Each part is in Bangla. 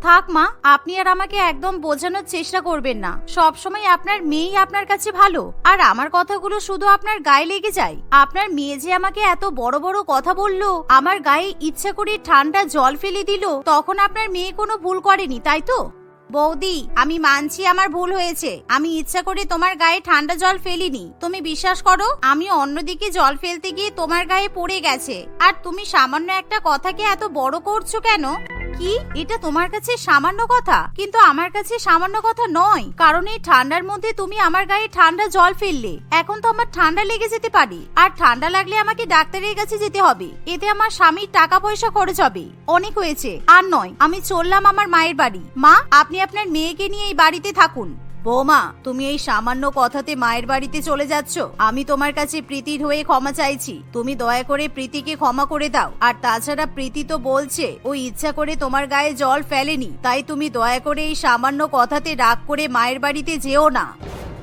থাক মা, আপনি আর আমাকে একদম বোঝানোর চেষ্টা করবেন না। সব সময় আপনার মেয়েই আপনার কাছে ভালো, আর আমার কথাগুলো শুধু আপনার গায়ে লেগে যায়। আপনার মেয়ে যে আমাকে এত বড় বড় কথা বললো, আমার গায়ে ইচ্ছা করে ঠান্ডা জল ফেলে দিল, তখন আপনার মেয়ে কোনো ভুল করেনি, তাই তো? বৌদি, আমি মানছি আমার ভুল হয়েছে। আমি ইচ্ছা করে তোমার গায়ে ঠান্ডা জল ফেলিনি। তুমি বিশ্বাস করো, আমি অন্যদিকে জল ফেলতে গিয়ে তোমার গায়ে পড়ে গেছে। আর তুমি সামান্য একটা কথাকে এত বড় করছো কেন? কি এটা তোমার কাছে সামান্য কথা? কিন্তু আমার কাছে সামান্য কথা নয়, কারণ এই ঠান্ডার মধ্যে তুমি আমার গায়ে ঠান্ডা জল ফেললে। এখন তো আমার ঠান্ডা লেগে যেতে পারে, আর ঠান্ডা লাগলে আমাকে ডাক্তারের কাছে যেতে হবে। এতে আমার স্বামীর টাকা পয়সা খরচ হবে। অনেক হয়েছে, আর নয়। আমি চললাম আমার মায়ের বাড়ি। মা, আপনি আপনার মেয়েকে নিয়ে এই বাড়িতে থাকুন। বৌমা, তুমি এই সামান্য কথাতে মায়ের বাড়িতে চলে যাচ্ছ? আমি তোমার কাছে প্রীতির হয়ে ক্ষমা চাইছি। তুমি দয়া করে প্রীতিকে ক্ষমা করে দাও। আর তাছাড়া প্রীতি তো বলছে ও ইচ্ছা করে তোমার গায়ে জল ফেলেনি, তাই তুমি দয়া করে এই সামান্য কথাতে রাগ করে মায়ের বাড়িতে যেও না।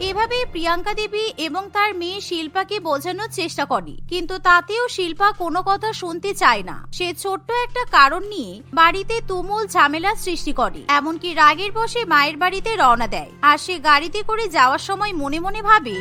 এভাবে প্রিয়াঙ্কা দেবী এবং তার মেয়ে শিল্পাকে বোঝানোর চেষ্টা করে, কিন্তু তাতেও শিল্পা কোনো কথা শুনতে চায় না। সে ছোট্ট একটা কারণ নিয়ে বাড়িতে তুমুল ঝামেলা সৃষ্টি করে, এমনকি রাগের বশে মায়ের বাড়িতে রওনা দেয়। আর সে গাড়িতে করে যাওয়ার সময় মনে মনে ভাবে,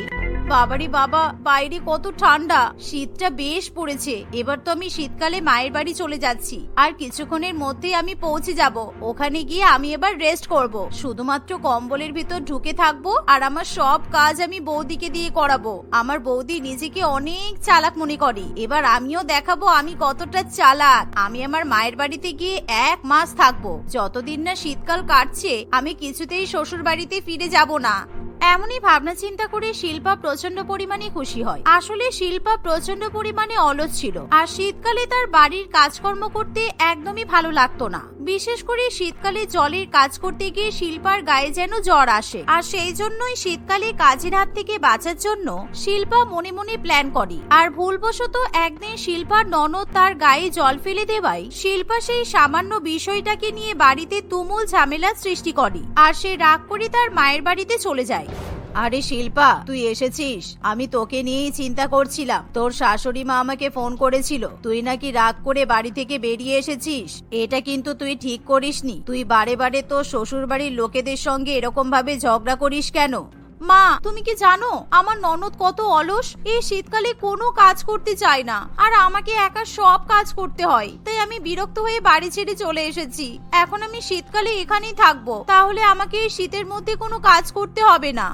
বাবারে বাবা, বাইরে কত ঠান্ডা, শীতটা বেশ পড়েছে। এবার তো আমি শীতকালে মায়ের বাড়ি চলে যাচ্ছি, আর কিছুক্ষণের মধ্যেই আমি পৌঁছে যাব। ওখানে গিয়ে আমি এবার রেস্ট করব, শুধুমাত্র কম্বলের ভিতর ঢুকে থাকবো, আর আমার সব কাজ আমি বৌদিকে দিয়ে করাবো। আমার বৌদি নিজেকে অনেক চালাক মনে করে, এবার আমিও দেখাবো আমি কতটা চালাক। আমি আমার মায়ের বাড়িতে গিয়ে 1 মাস থাকবো। যতদিন না শীতকাল কাটছে, আমি কিছুতেই শ্বশুর বাড়িতে ফিরে যাব না। এমনই ভাবনা চিন্তা করে শিল্পা প্রচন্ড পরিমাণে খুশি হয়। আসলে শিল্পা প্রচন্ড পরিমাণে অলস ছিল, আর শীতকালে তার বাড়ির কাজকর্ম করতে একদমই ভালো লাগতো না। বিশেষ করে শীতকালে জলের কাজ করতে গিয়ে শিল্পার গায়ে যেন জ্বর আসে। আর সেই জন্যই শীতকালে কাজের হাত থেকে বাঁচার জন্য শিল্পা মনে মনে প্ল্যান করে। আর ভুলবশত একদিন শিল্পার ননদ তার গায়ে জল ফেলে দেওয়ায় শিল্পা সেই সামান্য বিষয়টাকে নিয়ে বাড়িতে তুমুল ঝামেলা সৃষ্টি করে, আর সে রাগ করে তার মায়ের বাড়িতে চলে যায়। আরে শিল্পা, তুই এসেছিস? আমি তোকে নিয়েই চিন্তা করছিলাম। তোর শাশুড়ি মা আমাকে ফোন করেছিল, তুই নাকি রাগ করে বাড়ি থেকে বেরিয়ে এসেছিস। এটা কিন্তু তুই ঠিক করিসনি। তুই বারে বারে তোর শ্বশুর বাড়ির লোকেদের সঙ্গে এরকম ভাবে ঝগড়া করিস কেন? মা, তুমি কি জানো আমার ননদ কত অলস? এই শীতকালে কোনো কাজ করতে চায় না, আর আমাকে একা সব কাজ করতে হয়। তাই আমি বিরক্ত হয়ে বাড়ি ছেড়ে চলে এসেছি। এখন আমি শীতকালে এখানেই থাকবো, তাহলে আমাকে এই শীতের মধ্যে কোনো কাজ করতে হবে না।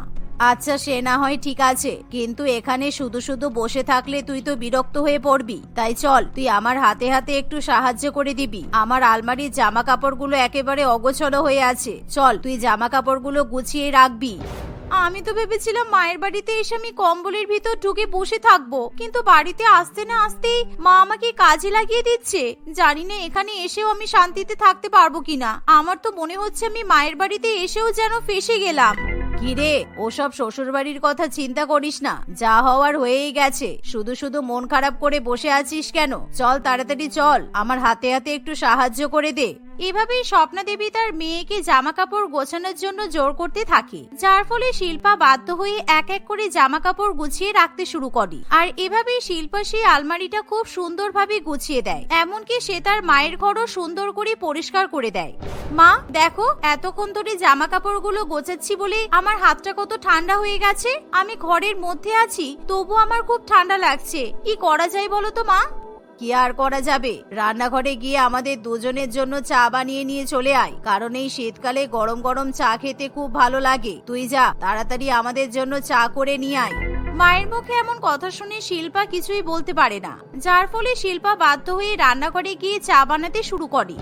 আচ্ছা, সে না হয় ঠিক আছে, কিন্তু এখানে শুধু শুধু বসে থাকলে তুই তো বিরক্ত হয়ে পড়বি। তাই চল, তুই আমার হাতে হাতে একটু সাহায্য করে দিবি। আমার আলমারির জামা কাপড়গুলো একেবারে অগোছলো হয়ে আছে। চল, তুই জামা কাপড়গুলো গুছিয়ে রাখবি। আমি তো ভেবেছিলাম মায়ের বাড়িতে এসে আমি কম্বলের ভিতর ঢুকে বসে থাকবো, কিন্তু বাড়িতে আসতে না আসতেই মা আমাকে কাজে লাগিয়ে দিচ্ছে। জানি না এখানে এসেও আমি শান্তিতে থাকতে পারবো কিনা। আমার তো মনে হচ্ছে আমি মায়ের বাড়িতে এসেও যেন ফেঁসে গেলাম। কিরে, ওসব শ্বশুর বাড়ির কথা চিন্তা করিস না, যা হওয়ার হয়েই গেছে। শুধু শুধু মন খারাপ করে বসে আছিস কেন? চল, তাড়াতাড়ি চল, আমার হাতে হাতে একটু সাহায্য করে দে। এভাবেই স্বপ্না দেবী তার মেয়েকে জামা কাপড় গোছানোর জন্য জোর করতে থাকে, যার ফলে শিল্পা বাধ্য হয়ে এক এক করে জামা কাপড় গুছিয়ে রাখতে শুরু করে। আর এভাবেই শিল্পা সেই আলমারিটা খুব সুন্দরভাবে গুছিয়ে দেয়, এমনকি সে তার মায়ের ঘরও সুন্দর করে পরিষ্কার করে দেয়। মা দেখো, এতক্ষণ ধরে জামা কাপড়গুলো গোছাচ্ছি বলে আমার হাতটা কত ঠান্ডা হয়ে গেছে। আমি ঘরের মধ্যে আছি, তবু আমার খুব ঠান্ডা লাগছে। কি করা যায় বলো তো মা? কি আর করা যাবে, রান্নাঘরে গিয়ে আমাদের দুজনের জন্য চা বানিয়ে নিয়ে চলে আয়, কারণ এই শীতকালে গরম গরম চা খেতে খুব ভালো লাগে। তুই যা, তাড়াতাড়ি আমাদের জন্য চা করে নিয়ে আয়। মায়ের মুখে এমন কথা শুনে শিল্পা কিছুই বলতে পারে না, যার ফলে শিল্পা বাধ্য হয়ে রান্নাঘরে গিয়ে চা বানাতে শুরু করে।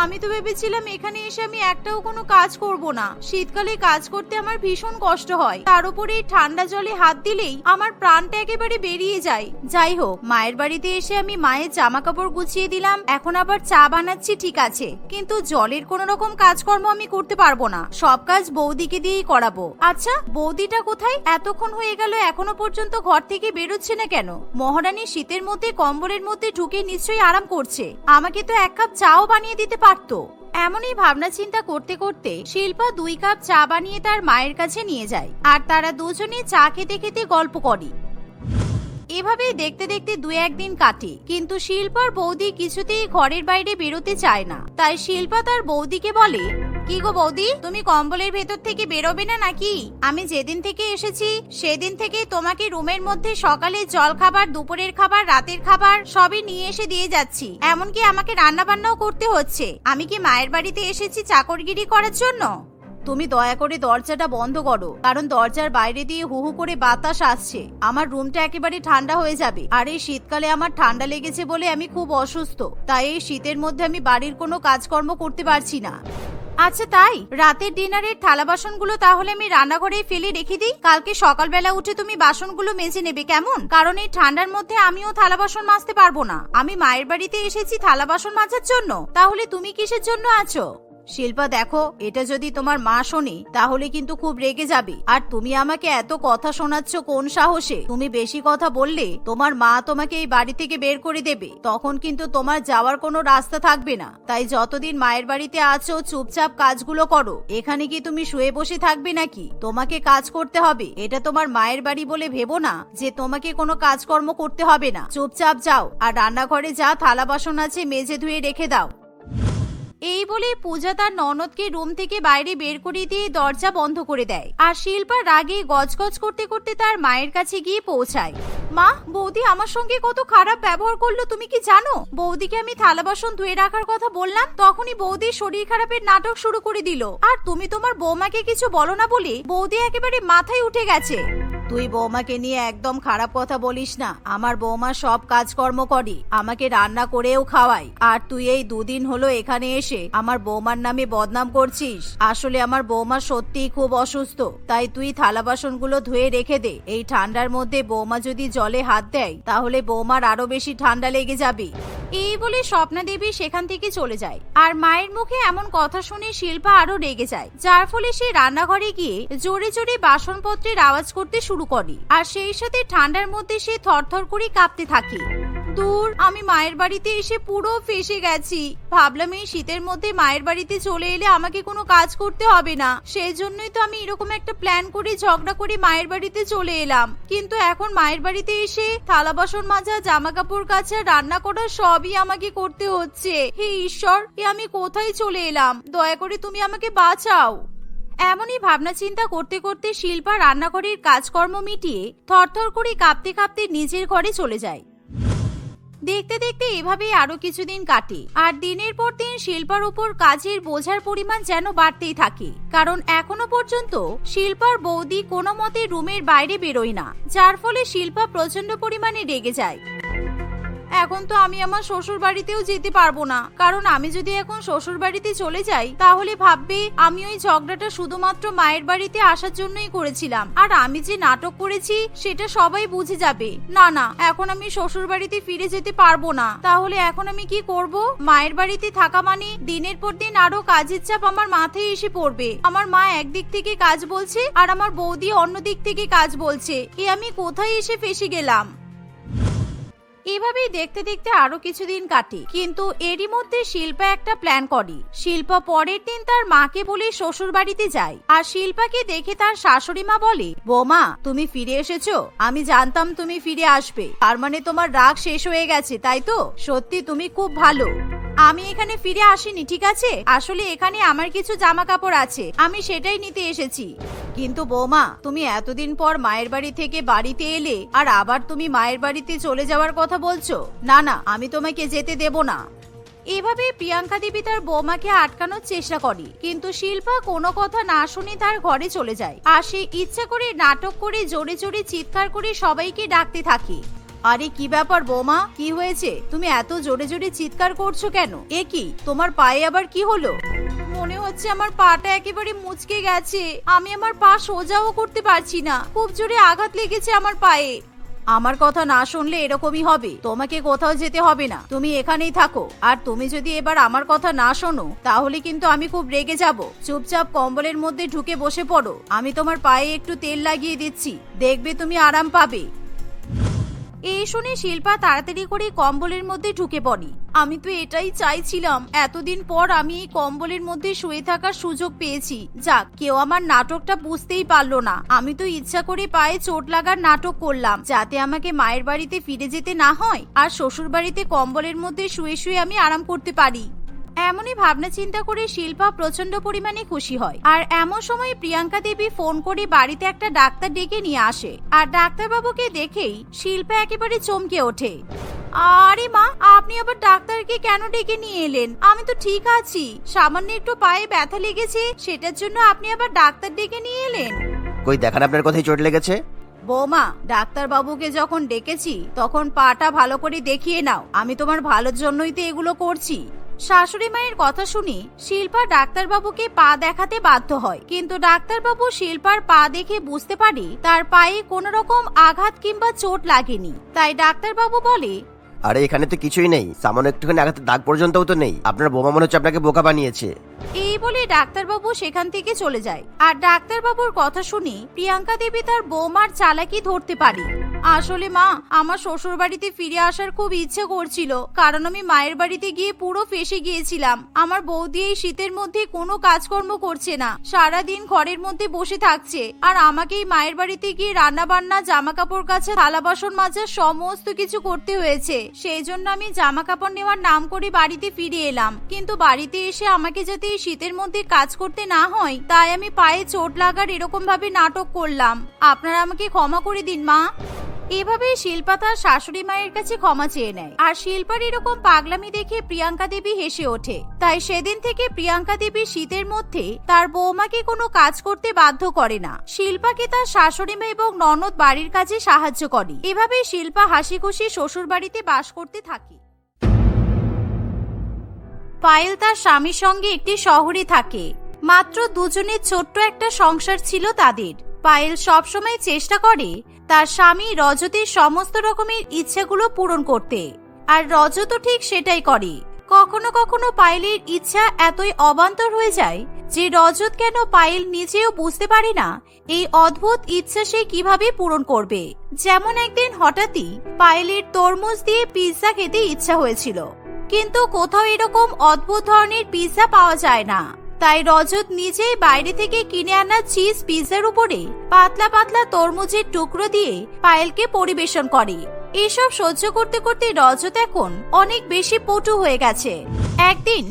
আমি তো ভেবেছিলাম এখানে এসে আমি একটাও কোনো কাজ করব না। শীতকালে কাজ করতে আমার ভীষণ কষ্ট হয়, তার উপরে ঠান্ডা জলে হাত দিলেই আমার প্রাণটা একেবারে বেরিয়ে যায়। যাই হোক, মায়ের বাড়িতে এসে আমি মায়ের জামা কাপড় গুছিয়ে দিলাম, এখন আবার চা বানাচ্ছি, ঠিক আছে, কিন্তু জলের কোন রকম কাজকর্ম আমি করতে পারবো না। সব কাজ বৌদিকে দিয়েই করাবো। আচ্ছা, বৌদিটা কোথায়? এতক্ষণ হয়ে গেল এখনো পর্যন্ত ঘর থেকে বেরোচ্ছে না কেন? মহারানী শীতের মধ্যে কম্বলের মধ্যে ঢুকে নিশ্চয়ই আরাম করছে। আমাকে তো 1 কাপ চাও বানিয়ে দিতে পারতো। এমনই ভাবনা চিন্তা করতে করতে শিল্পা 2 কাপ চা বানিয়ে তার মায়ের কাছে নিয়ে যায়, আর তারা দুজনে চা খেতে খেতে গল্প করে। এভাবেই দেখতে দেখতে 2-1 দিন কাটে, কিন্তু শিল্পার বৌদি কিছুতেই ঘরের বাইরে বেরোতে চায় না। তাই শিল্পা তার বৌদিকে বলে, কি গো বৌদি, তুমি কম্বলের ভেতর থেকে বেরোবে না নাকি? আমি যেদিন থেকে এসেছি সেদিন থেকে তোমাকে রুমের মধ্যে সকালে জল খাবার, দুপুরের খাবার, রাতের খাবার সবই নিয়ে এসে দিয়ে যাচ্ছি। এমনকি আমাকে রান্না বান্নাও করতে হচ্ছে। আমি কি মায়ের বাড়িতে এসেছি চাকরগিরি করার জন্য? তুমি দয়া করে দরজাটা বন্ধ করো, কারণ দরজার বাইরে দিয়ে হু হু করে বাতাস আসছে। আমার রুমটা একেবারে ঠান্ডা হয়ে যাবে। আর এই শীতকালে আমার ঠান্ডা লেগেছে বলে আমি খুব অসুস্থ। তাই এই শীতের মধ্যে আমি বাড়ির কোনো কাজকর্ম করতে পারছি না। আচ্ছা তাই? রাতের ডিনারের থালা বাসনগুলো তাহলে আমি রান্নাঘরেই ফেলে রেখে দিই। কালকে সকালবেলা উঠে তুমি বাসনগুলো মেজে নেবে, কেমন? কারণ এই ঠান্ডার মধ্যে আমিও থালা বাসন মাজতে পারবো না। আমি মায়ের বাড়িতে এসেছি থালা বাসন মাজার জন্য, তাহলে তুমি কিসের জন্য আছো? শিল্পা দেখো, এটা যদি তোমার মা শোনে তাহলে কিন্তু খুব রেগে যাবে। আর তুমি আমাকে এত কথা শোনাচ্ছ কোন সাহসে? তুমি বেশি কথা বললে তোমার মা তোমাকে এই বাড়ি থেকে বের করে দেবে। তখন কিন্তু তোমার যাওয়ার কোনো রাস্তা থাকবে না। তাই যতদিন মায়ের বাড়িতে আছো চুপচাপ কাজগুলো করো। এখানে কি তুমি শুয়ে বসে থাকবে নাকি? তোমাকে কাজ করতে হবে। এটা তোমার মায়ের বাড়ি বলে ভেবো না যে তোমাকে কোনো কাজকর্ম করতে হবে না। চুপচাপ যাও আর রান্নাঘরে যা থালা বাসন আছে মেজে ধুয়ে রেখে দাও। এই বলে পূজা তার ননদকে রুম থেকে বাইরে বের করে দিয়ে দরজা বন্ধ করে দেয়। আর শিল্পা রাগে গজগজ করতে করতে তার মায়ের কাছে গিয়ে পৌঁছায়। মা, বৌদি আমার সঙ্গে কত খারাপ ব্যবহার করলো তুমি কি জানো? বৌদিকে আমি থালা বাসন ধুয়ে রাখার কথা বললাম, তখনই বৌদির শরীর খারাপের নাটক শুরু করে দিল। আর তুমি তোমার বৌমাকে কিছু বলো না বলে বৌদি একেবারে মাথায় উঠে গেছে। তুই বৌমাকে নিয়ে একদম খারাপ কথা বলিস না। আমার বৌমা সব কাজকর্ম করে, আমাকে রান্না করেও খাওয়ায়। আর তুই এই 2 দিন হলো এখানে এসে আমার বৌমার নামে বদনাম করছিস। আসলে আমার বৌমা সত্যিই খুব অসুস্থ। তাই তুই থালা বাসনগুলো ধুয়ে রেখে দে। এই ঠান্ডার মধ্যে বৌমা যদি জলে হাত দেয় তাহলে বৌমার আরো বেশি ঠান্ডা লেগে যাবে। এই বলে স্বপ্না দেবী সেখান থেকে চলে যায়। আর মায়ের মুখে এমন কথা শুনে শিল্পা আরো রেগে যায়, যার ফলে সে রান্নাঘরে গিয়ে জোরে জোরে বাসনপত্রের আওয়াজ করতে শুরু করে। আর সেই সাথে ঠান্ডার মধ্যে সে থরথর করে কাঁপতে থাকে। দূর, আমি মায়ের বাড়িতে এসে পুরো ফেসে গেছি। ভাবলাম এই শীতের মধ্যে মায়ের বাড়িতে চলে এলে আমাকে কোনো কাজ করতে হবে না। সেই জন্যই তো আমি এরকম একটা প্ল্যান করে ঝগড়া করে মায়ের বাড়িতে চলে এলাম। কিন্তু এখন মায়ের বাড়িতে এসে থালা বাসন মাজা, জামা কাপড় কাচা, রান্না করা সবই আমাকে করতে হচ্ছে। হে ঈশ্বর, এ আমি কোথায় চলে এলাম? দয়া করে তুমি আমাকে বাঁচাও। এমনই ভাবনা চিন্তা করতে করতে শিল্পা রান্নাঘরের কাজকর্ম মিটিয়ে থরথর করে কাঁপতে কাঁপতে নিজের ঘরে চলে যায়। দেখতে দেখতে এভাবেই আরো কিছুদিন কাটে। আর দিনের পর দিন শিল্পার উপর কাজের বোঝার পরিমাণ যেন বাড়তেই থাকে। কারণ এখনো পর্যন্ত শিল্পার বৌদি কোনো মতে রুমের বাইরে বেরোয় না, যার ফলে শিল্পা প্রচন্ড পরিমাণে রেগে যায়। এখন তো আমি আমার শ্বশুর বাড়িতেও যেতে পারবো না, কারণ আমি যদি এখন শ্বশুর বাড়িতে চলে যাই তাহলে ভাববে আমি ওই ঝগড়াটা শুধুমাত্র মায়ের বাড়িতে আসার জন্যই করেছিলাম। আর আমি যে নাটক করেছি সেটা সবাই বুঝে যাবে। না না, এখন আমি শ্বশুর বাড়িতে ফিরে যেতে পারবো না। তাহলে এখন আমি কি করব? মায়ের বাড়িতে থাকা মানে দিনের পর দিন আরো কাজের চাপ আমার মাথায় এসে পড়বে। আমার মা একদিক থেকে কাজ বলছে আর আমার বৌদি অন্য দিক থেকে কাজ বলছে। এ আমি কোথায় এসে ফেসে গেলাম? এভাবেই দেখতে দেখতে আরো কিছুদিন কাটে। কিন্তু এরই মধ্যে শিল্পা একটা প্ল্যান করে। শিল্পা পরের দিন তার মাকে বলে শ্বশুর বাড়িতে যায়। আর শিল্পাকে দেখে তার শাশুড়ি মা বলে, বৌমা তুমি ফিরে এসেছো? আমি জানতাম তুমি ফিরে আসবে। তার মানে তোমার রাগ শেষ হয়ে গেছে, তাই তো? সত্যি তুমি খুব ভালো। আমি এখানে ফিরে আসিনি, ঠিক আছে? আসলে এখানে আমার কিছু জামা কাপড় আছে, আমি সেটাই নিতে এসেছি। কিন্তু বৌমা, তুমি এতদিন পর মায়ের বাড়ি থেকে বাড়িতে এলে আর আবার তুমি মায়ের বাড়িতে চলে যাওয়ার কথা বলছো। না না, আমি তোমাকে যেতে দেব না। এভাবে প্রিয়াঙ্কা দেবী তার বৌমাকে আটকানোর চেষ্টা করে, কিন্তু শিল্পা কোনো কথা না শুনে তার ঘরে চলে যায়। আর সে ইচ্ছা করে নাটক করে জোরে জোরে চিৎকার করে সবাইকে ডাকতে থাকে। আরে কি ব্যাপার বৌমা, কি হয়েছে? তুমি এত জোরে জোরে চিৎকার করছো কেন? এ কি, তোমার পায়ে আবার কি হলো? মনে হচ্ছে আমার পাটা একেবারে মুচকে গেছে। আমি আমার পা সোজাও করতে পারছি না। খুব জোরে আঘাত লেগেছে আমার পায়ে। আমার কথা না শুনলে এরকমই হবে। তোমাকে কোথাও যেতে হবে না, তুমি এখানেই থাকো। আর তুমি যদি এবার আমার কথা না শোনো তাহলে কিন্তু আমি খুব রেগে যাব। চুপচাপ কম্বলের মধ্যে ঢুকে বসে পড়ো। আমি তোমার পায়ে একটু তেল লাগিয়ে দিচ্ছি, দেখবে তুমি আরাম পাবে। এই শুনে শিল্পা তাড়াতাড়ি করে কম্বলের মধ্যে ঢুকে পড়ে। আমি তো এটাই চাইছিলাম, এতদিন পর আমি এই কম্বলের মধ্যে শুয়ে থাকার সুযোগ পেয়েছি। যাক, কেউ আমার নাটকটা বুঝতেই পারলো না। আমি তো ইচ্ছা করে পায়ে চোট লাগার নাটক করলাম, যাতে আমাকে মায়ের বাড়িতে ফিরে যেতে না হয় আর শ্বশুর বাড়িতে কম্বলের মধ্যে শুয়ে শুয়ে আমি আরাম করতে পারি। এমনই ভাবনা চিন্তা করে শিল্পা প্রচন্ড পরিমাণে খুশি হয়। আর এমন সময় প্রিয়াঙ্কা দেবী ফোন করে বাড়িতে একটা ডাক্তার ডেকে নিয়ে আসে। আর ডাক্তারবাবুকে দেখেই শিল্পা একেবারে চমকে ওঠে। আরে মা, আপনি আবার ডাক্তারকে কেন ডেকে নিয়ে এলেন? আমি তো ঠিক আছি, সামান্য একটু পায়ে ব্যথা লেগেছে, সেটার জন্য আপনি আবার ডাক্তার ডেকে নিয়ে এলেন? কই দেখান আপনার কোথায় চোট লেগেছে। বৌমা, ডাক্তারবাবুকে যখন ডেকেছি তখন পাটা ভালো করে দেখিয়ে নাও, আমি তোমার ভালোর জন্যই তো এগুলো করছি। শাশুড়ি মায়ের কথা শুনে শিল্পা ডাক্তারবাবুকে পা দেখাতে বাধ্য হয়, কিন্তু ডাক্তারবাবু শিল্পার পা দেখে বুঝতে পারে তার পায়ে কোনো রকম আঘাত কিংবা চোট লাগেনি। তাই ডাক্তারবাবু বলে, আরে এখানে তো কিছুই নেই, সামান্য একটুখানি আঘাতের দাগ পর্যন্তও তো নেই। আপনার বোমা মনে হচ্ছে আপনাকে বোকা বানিয়েছে। এই বলে ডাক্তারবাবু সেখান থেকে চলে যায়। আর ডাক্তারবাবুর কথা শুনে প্রিয়াঙ্কা দেবী তার বৌমার চালাকি ধরতে পারে। আসলে মা, আমার শ্বশুর বাড়িতে ফিরে আসার খুব ইচ্ছে করছিল, কারণ আমি মায়ের বাড়িতে গিয়ে পুরো ফেঁসে গিয়েছিলাম। আমার বৌদি এই শীতের মধ্যে কোনো কাজকর্ম করছে না, সারাদিন ঘরের মধ্যে বসে থাকছে, আর আমাকেই মায়ের বাড়িতে গিয়ে রান্না বান্না, জামা কাপড় কাচা, থালা বাসন মাজা সমস্ত কিছু করতে হয়েছে। সেই জন্য আমি জামা কাপড় নেওয়ার নাম করে বাড়িতে ফিরে এলাম, কিন্তু বাড়িতে এসে আমাকে যাতে এই শীতের মধ্যে কাজ করতে না হয় তাই আমি পায়ে চোট লাগার এরকম ভাবে নাটক করলাম। আপনারা আমাকে ক্ষমা করে দিন মা। এভাবে শিল্পা তার শাশুড়ি মায়ের কাছে ক্ষমা চেয়ে নেয়। আর শিল্পার এরকম পাগলামি দেখে প্রিয়াঙ্কা দেবী হেসে ওঠে। তাই সেদিন থেকে প্রিয়াঙ্কা দেবী শীতের মধ্যে তার বৌমাকে কোনো কাজ করতে বাধ্য করে না। শিল্পাকে তার শাশুড়ি মা এবং ননদ বাড়ির কাজে সাহায্য করে। এভাবে শিল্পা হাসি খুশি শ্বশুর বাড়িতে বাস করতে থাকে। পায়েল তার স্বামীর সঙ্গে একটি শহরে থাকে। মাত্র দুজনের ছোট্ট একটা সংসার ছিল তাদের। পায়েল সবসময় চেষ্টা করে তার স্বামী রজতের সমস্ত রকমের ইচ্ছাগুলো পূরণ করতে, আর রজতও ঠিক সেটাই করে। কখনো কখনো পায়েলের ইচ্ছা এতই অবান্তর হয়ে যায় যে রজত কেন পায়েল নিজেও বুঝতে পারে না এই অদ্ভুত ইচ্ছা সে কিভাবে পূরণ করবে। যেমন একদিন হঠাৎই পায়েলের তরমুজ দিয়ে পিৎজা খেতে ইচ্ছা হয়েছিল, কিন্তু কোথাও এরকম অদ্ভুত ধরনের পিৎজা পাওয়া যায় না। তাই রজত নিজেই বাইরে থেকে কিনে আনা চিজ পিৎজার উপরে পাতলা পাতলা তরমুজের টুকরো দিয়ে পায়েলকে পরিবেশন করে। এসব সহ্য করতে করতে রজত এখন অনেক বেশি পটু হয়ে গেছে। একদিন,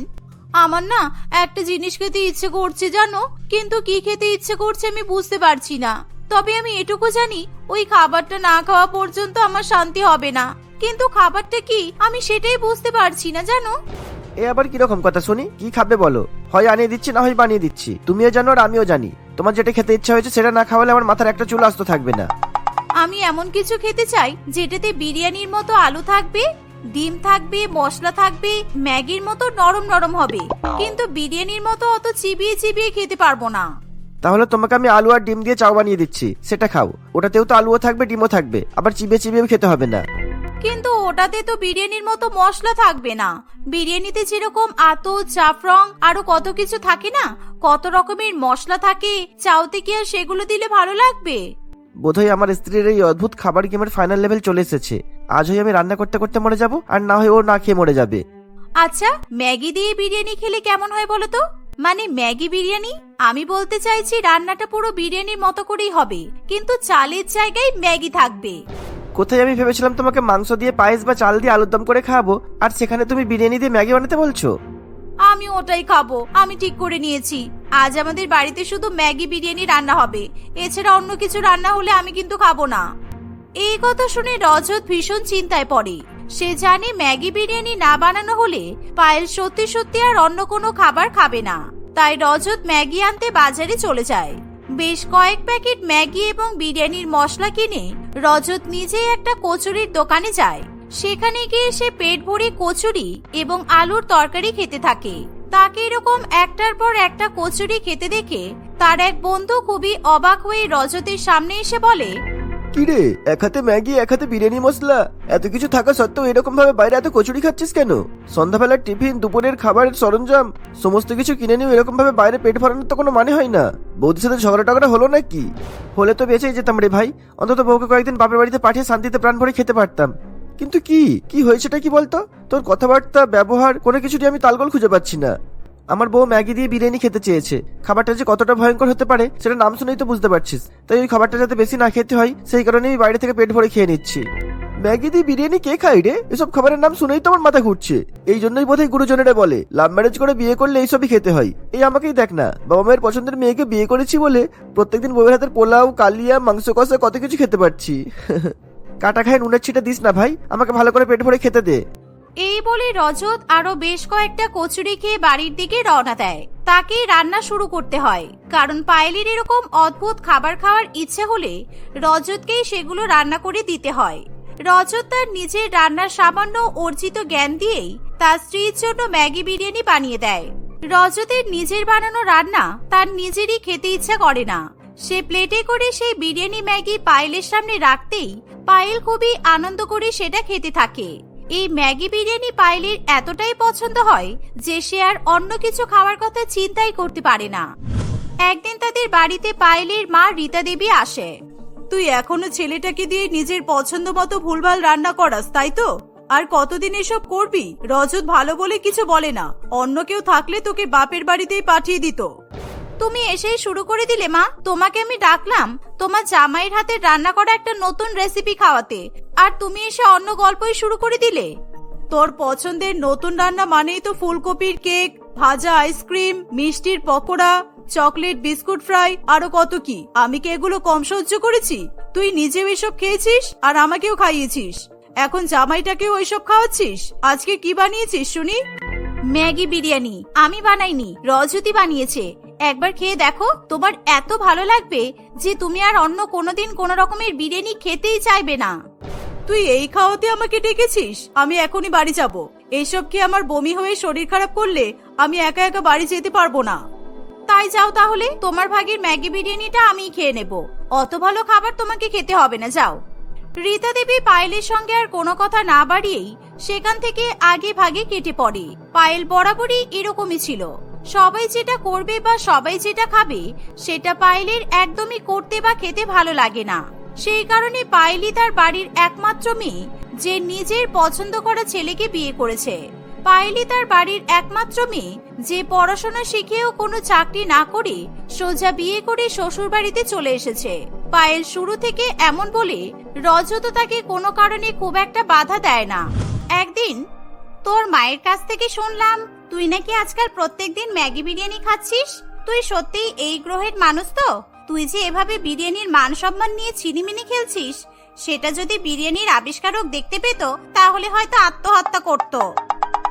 আমার না একটা জিনিস খেতে ইচ্ছে করছে জানো, কিন্তু কি খেতে ইচ্ছে করছে আমি বুঝতে পারছি না। তবে আমি এটুকু জানি ওই খাবারটা না খাওয়া পর্যন্ত আমার শান্তি হবে না, কিন্তু খাবারটা কি আমি সেটাই বুঝতে পারছি না জানো। এ আবার কিরকম কথা শুনি? কি খাবে বলো? হয় আনিয়ে দিচ্ছি, না হয় বানিয়ে দিচ্ছি। তুমিও জানো আর আমিও জানি, তোমার যেটা খেতে ইচ্ছা হয়েছে সেটা না খাওয়ালে আমার মাথার একটা চুল আস্ত থাকবে না। আমি এমন কিছু খেতে চাই যেটাতে বিরিয়ানির মতো আলু থাকবে, ডিম থাকবে, মশলা থাকবে, ম্যাগির মতো নরম নরম হবে, কিন্তু বিরিয়ানির মতো অত চিবিয়ে চিবিয়ে খেতে পারবো না। তাহলে তোমাকে আমি আলু আর ডিম দিয়ে চাও বানিয়ে দিচ্ছি, সেটা খাও। ওটাতেও তো আলুও থাকবে, ডিমও থাকবে, আবার চিবিয়ে চিবিয়ে খেতে হবে না। কিন্তু ওটাতে তো বিরিয়ানির মতো মশলা থাকবে না। বিরিয়ানিতে যেরকম আতর, জাফরং আরো কত কিছু থাকে না, কত রকমের মশলা থাকে, চাউতে কি আর সেগুলো দিলে ভালো লাগবে? বোধহয় আমার স্ত্রীর এই অদ্ভুত খাবার গেমের ফাইনাল লেভেল চলে এসেছে। আজ হয় আমি রান্না করতে করতে মরে যাব, আর না হয় ও না খেয়ে মরে যাবে। আচ্ছা, ম্যাগি দিয়ে বিরিয়ানি খেলে কেমন হয় বলো তো? মানে ম্যাগি বিরিয়ানি? আমি বলতে চাইছি রান্নাটা পুরো বিরিয়ানির মতো করেই হবে, কিন্তু চালের জায়গায় ম্যাগি থাকবে। কোথায় আমি ভেবেছিলাম তোমাকে মাংস দিয়ে পায়েস বা চাল দিয়ে আলুর দম করে খাওয়াবো, আর সেখানে তুমি বিরিয়ানি দিয়ে ম্যাগি বানাতে বলছো। আমি ওটাই খাবো, আমি ঠিক করে নিয়েছি। আজ আমাদের বাড়িতে শুধু ম্যাগি বিরিয়ানি রান্না হবে, এছাড়া অন্য কিছু রান্না হলে আমি কিন্তু খাবো না। এই কথা শুনে রজত ভীষণ চিন্তায় পড়ে। সে জানে ম্যাগি বিরিয়ানি না বানানো হলে পায়েল সত্যি সত্যি আর অন্য কোনো খাবার খাবে না। তাই রজত ম্যাগি আনতে বাজারে চলে যায়। বেশ কয়েক প্যাকেট ম্যাগি এবং বিরিয়ানির মশলা কিনে রজত নিজেই একটা কচুরির দোকানে যায়। সেখানে গিয়ে সে পেট ভরে কচুরি এবং আলুর তরকারি খেতে থাকে। তাকে এরকম একটার পর একটা কচুরি খেতে দেখে তার এক বন্ধু খুবই অবাক হয়ে রজতের সামনে এসে বলে, কিরে, এক হাতে ম্যাগি এক হাতে বিরিয়ানি মশলা, এত কিছু থাকা সত্ত্বেও এরকম ভাবে বাইরে এত কচুরি খাচ্ছিস কেন? সন্ধ্যাবেলার টিফিন, দুপুরের খাবারের সরঞ্জাম সমস্ত কিছু কিনে নিও, এরকম ভাবে বাইরে পেট ভরানোর তো কোনো মানে হয় না। বৌদির সাথে ঝগড়া টগড়া হলো নাকি? হলে তো বেঁচেই যেতাম রে ভাই, অন্তত বউকে কয়েকদিন বাপের বাড়িতে পাঠিয়ে শান্তিতে প্রাণ ভরে খেতে পারতাম। কিন্তু কি কি হয়েছেটা কি বলতো? তোর কথাবার্তা ব্যবহার কোনো কিছুটি আমি তালগোল খুঁজে পাচ্ছি না। আমার বউ ম্যাগি দিয়ে বিরিয়ানি খেতে চেয়েছে। খাবারটা যে কতটা ভয়ঙ্কর হতে পারে সেটা নাম শুনেই তো বুঝতে পারছিস। তাই ওই খাবারটা যাতে বেশি না খেতে হয় সেই কারণে আমি বাইরে থেকে পেট ভরে খেয়ে নিচ্ছি। ম্যাগি দিয়ে বিরিয়ানি কে খায় রে? এসব খাবারের নাম শুনেই তো আমার মাথা ঘুরছে। এই জন্যই বোধহয় গুরুজনেরা বলে লাভ ম্যারেজ করে বিয়ে করলে এইসবই খেতে হয়। এই আমাকেই দেখ না, বাবা মায়ের পছন্দের মেয়েকে বিয়ে করেছি বলে প্রত্যেকদিন বউয়ের হাতের পোলাও, কালিয়া, মাংস কষা কত কিছু খেতে পারছি। কাটা খায় নুনের ছিটা দিস না ভাই, আমাকে ভালো করে পেট ভরে খেতে দে। এই বলে রজত আরো বেশ কয়েকটা কচুরি খেয়ে বাড়ির দিকে রওনা দেয়। তাকে রান্না শুরু করতে হয়, কারণ পায়েলের এরকম অদ্ভুত খাবার খাওয়ার ইচ্ছে হলে রজতকেই সেগুলো রান্না করে দিতে হয়। রজত তার নিজের রান্নার সামান্য অর্জিত জ্ঞান দিয়েই তার স্ত্রীর জন্য ম্যাগি বিরিয়ানি বানিয়ে দেয়। রজতের নিজের বানানো রান্না তার নিজেরই খেতে ইচ্ছা করে না। সে প্লেটে করে সেই বিরিয়ানি ম্যাগি পায়েলের সামনে রাখতেই পায়েল খুবই আনন্দ করে সেটা খেতে থাকে। এই ম্যাগি বিরিয়ানি পায়েলের এতটাই পছন্দ হয় যে সে আর অন্য কিছু খাওয়ার কথা চিন্তাই করতে পারে না। একদিন তাদের বাড়িতে পায়েলের মা রীতা দেবী আসে। তুই এখনো ছেলেটাকে দিয়ে নিজের পছন্দ মতো ভুলভাল রান্না করাস, তাই তো? আর কতদিন এসব করবি? রজত ভালো বলে কিছু বলে না, অন্য কেউ থাকলে তোকে বাপের বাড়িতেই পাঠিয়ে দিত। তুমি এসেই শুরু করে দিলে মা। তোমাকে আমি ডাকলাম তোমার জামাইয়ের হাতে রান্না করা একটা নতুন রেসিপি খাওয়াতে, আর তুমি এসে অন্য গল্পই শুরু করে দিলে। তোর পছন্দের নতুন রান্না মানেই তো ফুলকপির কেক, ভাজা আইসক্রিম, মিষ্টির পকোড়া, চকলেট বিস্কুট ফ্রাই, আরো কত কি। আমি কি এগুলো কম সহ্য করেছি? তুই নিজেও এসব খেয়েছিস আর আমাকেও খাইয়েছিস, এখন জামাইটাকেও ওইসব খাওয়াচ্ছিস। আজকে কি বানিয়েছিস শুনি? ম্যাগি বিরিয়ানি আমি বানাইনি, রজতই বানিয়েছে। একবার খেয়ে দেখো, তোমার এত ভালো লাগবে যে তুমি আর অন্য কোনোদিন কোন রকমের বিরিয়ানি খেতেই চাইবে না। তুই এই খাওয়াতে আমাকে ডেকেছিস? আমি এখনই বাড়ি যাব। এইসব কি আমার বমি হয়ে শরীর খারাপ করলে আমি একা একা বাড়ি যেতে পারবো না। তাই যাও তাহলে, তোমার ভাগের ম্যাগি বিরিয়ানিটা আমিই খেয়ে নেব। অত ভালো খাবার তোমাকে খেতে হবে না, যাও। রীতা দেবী পায়েলের সঙ্গে আর কোনো কথা না বাড়িয়েই সেখান থেকে আগে ভাগে কেটে পড়ে। পায়েল বরাবরই এরকমই ছিল। সবাই যেটা করবে বা সবাই যেটা খাবে সেটা পায়েলের একদমই করতে বা খেতে ভালো লাগে না। সেই কারণে পায়েলই তার বাড়ির একমাত্র মেয়ে যে নিজের পছন্দ করা ছেলেকে বিয়ে করেছে। পায়েলই তার বাড়ির একমাত্র মেয়ে যে পড়াশোনা শিখেও কোনো চাকরি না করে সোজা বিয়ে করে শ্বশুর বাড়িতে চলে এসেছে। পায়েল শুরু থেকে এমন বলে রজত তাকে কোনো কারণে খুব একটা বাধা দেয় না। একদিন তোর মায়ের কাছ থেকে শুনলাম তুই নাকি আজকাল প্রত্যেকদিন ম্যাগি বিরিয়ানি খাচ্ছিস। তুই সত্যিই এই গ্রহের মানুষ তো? তুই যে এভাবে বিরিয়ানির মান সম্মান নিয়ে ছিনিমিনি খেলছিস, সেটা যদি বিরিয়ানির আবিষ্কারক দেখতে পেত তাহলে হয়তো আত্মহত্যা করত।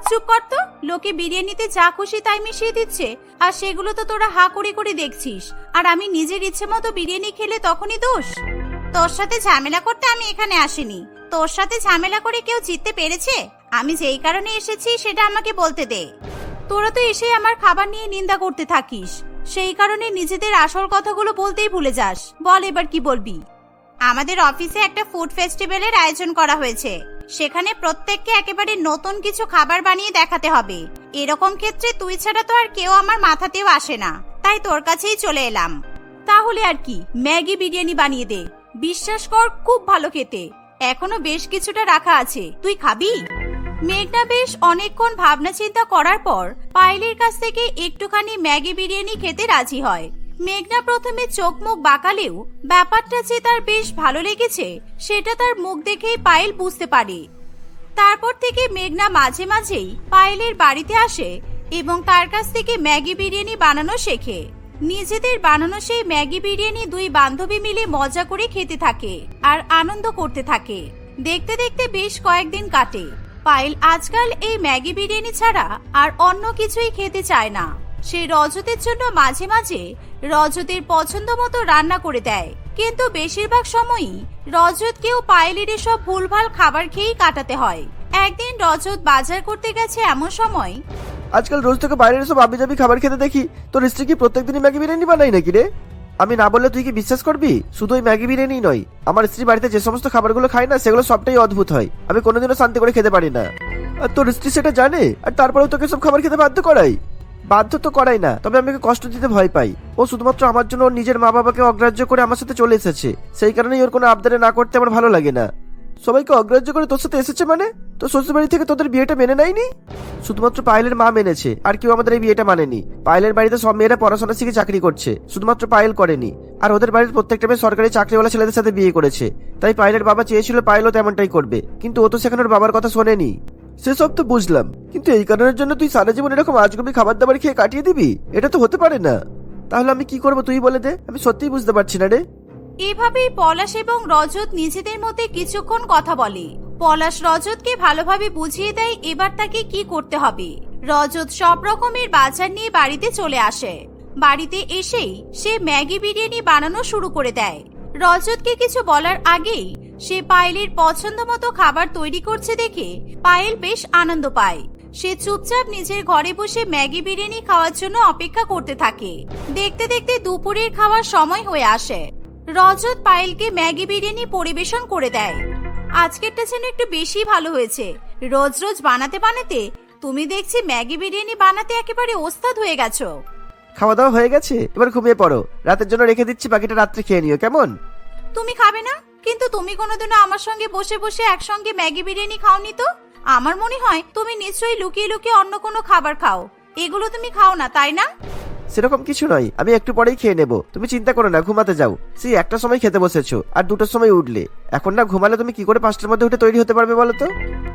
চুপ কর তো, লোকে বিরিয়ানিতে যা খুশি তাই মিশিয়ে দিচ্ছে, আর সেগুলো তো তোরা হা করে করে দেখছিস। আর আমি নিজের ইচ্ছে মতো বিরিয়ানি খেলে তখনই দোষ? তোর সাথে ঝামেলা করতে আমি এখানে আসিনি। তোর সাথে ঝামেলা করে কেউ জিততে পেরেছে? আমি যেই কারণে এসেছি সেটা আমাকে বলতে দে। তোরা তো এসে আমার খাবার নিয়ে নিন্দা করতে থাকিস, সেই কারণে নিজেদের আসল কথাগুলো বলতেই ভুলে যাস। বল এবার কি বলবি? আমাদের অফিসে একটা ফুড ফেস্টিভ্যালের আয়োজন করা হয়েছে। সেখানে প্রত্যেককে একেবারে নতুন কিছু খাবার বানিয়ে দেখাতে হবে। এরকম ক্ষেত্রে তুই ছাড়া তো আর কেউ আমার মাথাতেও আসে না, তাই তোর কাছেই চলে এলাম। তাহলে আর কি, ম্যাগি বিরিয়ানি বানিয়ে দে। বিশ্বাস কর, খুব ভালো খেতে। এখনো বেশ কিছুটা রাখা আছে, তুই খাবি? মেঘনা বেশ অনেকক্ষণ ভাবনা চিন্তা করার পর পায়েলের কাছ থেকে একটুখানি ম্যাগি বিরিয়ানি খেতে রাজি হয়। মেঘনা প্রথমে চোখ মুখ বাঁকালেও ব্যাপারটা যে তার বেশ ভালো লেগেছে সেটা তার মুখ দেখেই পায়েল বুঝতে পারে। তারপর থেকে মেঘনা মাঝে মাঝেই পায়েলের বাড়িতে আসে এবং তার কাছ থেকে ম্যাগি বিরিয়ানি বানানো শেখে। নিজেদের বানানো সেই ম্যাগি বিরিয়ানি দুই বান্ধবী মিলে মজা করে খেতে থাকে আর আনন্দ করতে থাকে। দেখতে দেখতে বেশ কয়েকদিন কাটে। পায়েল আজকাল এই ম্যাগি বিরিয়ানি ছাড়া আর অন্য কিছুই খেতে চায় না। সে রজতের জন্য মাঝে মাঝে রজতের পছন্দ মতো রান্না করে দেয়, কিন্তু বেশিরভাগ সময়ই রজতকেও পায়েলের এসব ভুলভাল খাবার খেয়েই কাটাতে হয়। একদিন রজত বাজার করতে গেছে এমন সময়, আজকাল রোজ তোকে বাইরের সব আবিজাবি খাবার খেতে দেখি, তোর স্ত্রী কি প্রত্যেকদিনই ম্যাগি বিরিয়ানি বানাই নাকি রে? আমি না বললে তুই কি বিশ্বাস করবি? শুধু ওই ম্যাগি বিরিয়ানি নয়, আমার স্ত্রী বাড়িতে যে সমস্ত খাবারগুলো খায় না সেগুলো সবটাই অদ্ভুত হয়। আমি কোনোদিনও শান্তি করে খেতে পারি না। আর তোর স্ত্রী সেটা জানে, আর তারপরেও তোকে সব খাবার খেতে বাধ্য করাই। বাধ্য তো করাই না, তবে আমি ওকে কষ্ট দিতে ভয় পাই। ও শুধুমাত্র আমার জন্য ওর নিজের মা বাবাকে অগ্রাহ্য করে আমার সাথে চলে এসেছে, সেই কারণেই ওর কোনো আবদারে না করতে আমার ভালো লাগে না। সবাইকে অগ্রাহ্য করে তোর সাথে এসেছে মানে? তো শ্বশুরবাড়ি থেকে তোদের বিয়েটা মেনে নেয়নি? শুধুমাত্র পায়েলের মা মেনেছে, আর কেউ আমাদের এই বিয়েটা মানেনি। পায়েলের বাড়িতে সব মেয়েরা পড়াশোনা শিখে চাকরি করছে, শুধুমাত্র পায়েল করেনি। আর ওদের বাড়ির প্রত্যেকটা মেয়ে সরকারি চাকরিওয়ালা ছেলেদের সাথে বিয়ে করেছে। তাই পায়েলের বাবা চেয়েছিল পায়েলও তেমনটাই করবে, কিন্তু ও তো সেখানে ওর বাবার কথা শোনেনি। সেসব তো বুঝলাম, কিন্তু এই কারণের জন্য তুই সারা জীবন এরকম আজগুবি খাবার দাবার খেয়ে কাটিয়ে দিবি? এটা তো হতে পারে না। তাহলে আমি কি করবো তুই বলে দে, আমি সত্যিই বুঝতে পারছি না রে। এভাবেই পলাশ এবং রজত নিজেদের মধ্যে কিছুক্ষণ কথা বলে। পলাশ রজতকে ভালোভাবে বুঝিয়ে দেয় এবার তাকে কি করতে হবে। রজত সব রকমের বাজার নিয়ে বাড়িতে চলে আসে। বাড়িতে এসেই সে ম্যাগি বিরিয়ানি বানানো শুরু করে দেয়। রজতকে কিছু বলার আগেই সে পায়েলের পছন্দ মতো খাবার তৈরি করছে দেখে পায়েল বেশ আনন্দ পায়। সে চুপচাপ নিজের ঘরে বসে ম্যাগি বিরিয়ানি খাওয়ার জন্য অপেক্ষা করতে থাকে। দেখতে দেখতে দুপুরের খাওয়ার সময় হয়ে আসে। রজত পায়েলকে ম্যাগি বিরিয়ানি পরিবেশন করে দেয়। আজকেরটা যেন একটু বেশি ভালো হয়েছে। রোজ রোজ বানাতে বানাতে তুমি দেখছি ম্যাগি বিরিয়ানি বানাতে একেবারে ওস্তাদ হয়ে গেছো। খাওয়া দাওয়া হয়ে গেছে, এবার ঘুমিয়ে পড়ো। রাতের জন্য রেখে দিচ্ছি, বাকিটা রাত্রে খেয়ে নিও, কেমন? তুমি খাবে না? কিন্তু তুমি কোনোদিনও আমার সঙ্গে বসে বসে একসঙ্গে ম্যাগি বিরিয়ানি খাওনি তো। আমার মনে হয় তুমি নিশ্চয়ই লুকিয়ে লুকিয়ে অন্য কোনো খাবার খাও। এগুলো তুমি খাও না, তাই না? সেরকম কিছু নয়, আমি একটু পরেই খেয়ে নেবো। তুমি চিন্তা করো না, ঘুমাতে যাও। সেই একটা সময় খেতে বসেছো আর 2টোর সময় উঠলে। এখন না ঘুমালে তুমি কি করে 5টার মধ্যে উঠে তৈরি হতে পারবে বলো তো?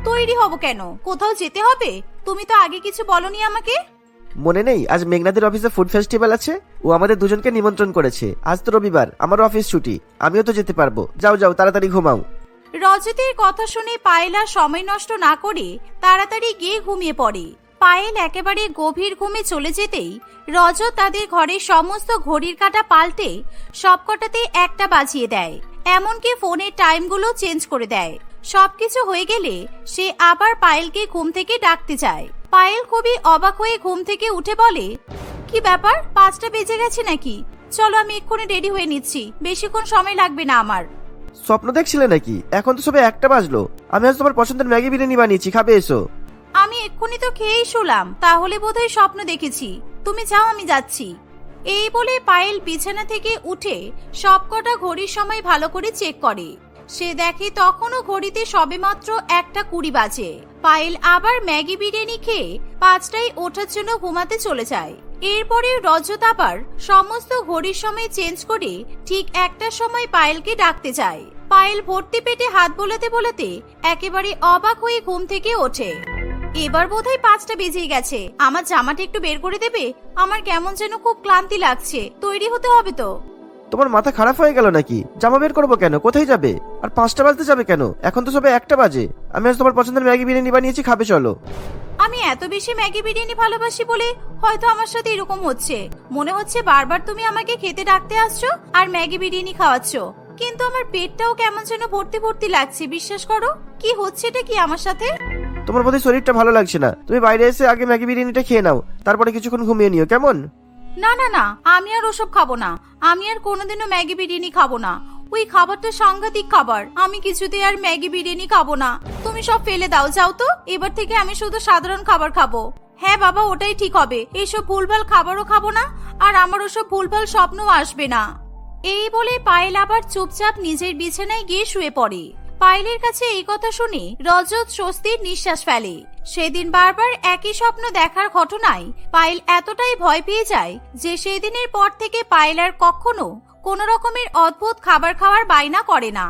তৈরি হব কেন? কোথাও যেতে হবে? তুমি তো আগে কিছু বলনি আমাকে। মনে নেই আজ মেঘনাদের অফিসে ফুড ফেস্টিভ্যাল আছে? ও আমাদের দুজনকে নিমন্ত্রণ করেছে। আজ তো রবিবার, আমারও অফিস ছুটি, আমিও তো যেতে পারবো। যাও যাও, তাড়াতাড়ি ঘুমাও। রজতের কথা শুনে পায়েল আর সময় নষ্ট না করে তাড়াতাড়ি গিয়ে ঘুমিয়ে পড়ে। পায়েল একেবারে গভীর ঘুমে চলে যেতেই রজত তাদের ঘরের সমস্ত ঘড়ির কাঁটা পাল্টে সবকটাতে একটা বাজিয়ে দেয়। এমনকি ফোনের টাইমগুলো চেঞ্জ করে দেয়। সবকিছু হয়ে গেলে সে আবার পায়েলকে ঘুম থেকে ডাকতে যায়। পায়েল খুবই অবাক হয়ে ঘুম থেকে উঠে বলে, কি ব্যাপার, 5টা বেজে গেছে নাকি? চলো আমি এক্ষুনি রেডি হয়ে নিচ্ছি, বেশিক্ষণ সময় লাগবে না আমার। স্বপ্ন দেখছিলে নাকি? এখন তো সবে 1টা বাজলো। আমি আজ তোমার পছন্দের ম্যাগি বিরিয়ানি বানিয়েছি, খাবে এসো। আমি এক্ষুনি তো খেয়েই শুলাম, তাহলে বোধহয় স্বপ্ন দেখেছি। তুমি যাও, আমি যাচ্ছি। এই বলে পায়েল বিছানা থেকে উঠে সবকটা ঘড়ির সময় ভালো করে চেক করে। সে দেখে তখনও ঘড়িতে সবেমাত্র 1:20 বাজে। পায়েল আবার ম্যাগি বিরিয়ানি খেয়ে 5টায় ওঠার জন্য ঘুমাতে চলে যায়। এরপরে রজত আবার সমস্ত ঘড়ির সময় চেঞ্জ করে ঠিক 1টার সময় পায়েলকে ডাকতে যায়। পায়েল ভর্তি পেটে হাত বোলাতে বোলাতে একেবারে অবাক হয়ে ঘুম থেকে ওঠে। এবার বোধহয় 5টা বেজে গেছে। আমার জামাটা একটু বের করে দেবে? আমার কেমন যেন খুব ক্লান্তি লাগছে। তৈরি হতে হবে তো। তোমার মাথা খারাপ হয়ে গেল নাকি? জামা বের করবো কেন? কোথায় যাবে? আর 5টা বাজতে যাবে কেন? এখন তো সবে 1টা বাজে। আমি আজ তোমার পছন্দের ম্যাগি বিরিয়ানি বানিয়েছি, খাবে চলো। আমি এত বেশি ম্যাগি বিরিয়ানি ভালোবাসি বলে হয়তো আমার সাথে এরকম হচ্ছে। মনে হচ্ছে বারবার তুমি আমাকে খেতে ডাকতে আসছো আর ম্যাগি বিরিয়ানি খাওয়াচ্ছ, কিন্তু আমার পেটটাও কেমন যেন ভর্তি ভর্তি লাগছে। বিশ্বাস করো, কি হচ্ছে এটা কি আমার সাথে? তোমার বোধহয় শরীরটা ভালো লাগছে না। তুমি বাইরে এসে আগে ম্যাগি বিরিয়ানিটা খেয়ে নাও, তারপরে কিছুক্ষণ ঘুমিয়ে নিও, কেমন? না না না, আমি আর ওসব খাবো না। আমি আর কোনোদিনও ম্যাগি বিরিয়ানি খাবো না। ওই খাবারটা সাংঘাতিক খাবার। আমি কিছুতে আর ম্যাগি বিরিয়ানি খাবো না। তুমি সব ফেলে দাও, যাও তো। এবার থেকে আমি শুধু সাধারণ খাবার খাবো। হ্যাঁ বাবা, ওটাই ঠিক হবে। এইসব ভুলভাল খাবারও খাবো না, আর আমার ওসব ভুলভাল স্বপ্নও আসবে না। এই বলে পায়েল আবার চুপচাপ নিজের বিছানায় গিয়ে শুয়ে পড়ে। পায়েলের কাছে এই কথা শুনে রজত স্বস্তির নিঃশ্বাস ফেলে। সেদিন বারবার একই স্বপ্ন দেখার ঘটনায় পায়েল এতটাই ভয় পেয়ে যায় যে সেদিনের পর থেকে পায়েল আর কখনো কোনো রকমের অদ্ভুত খাবার খাওয়ার বায়না করে না।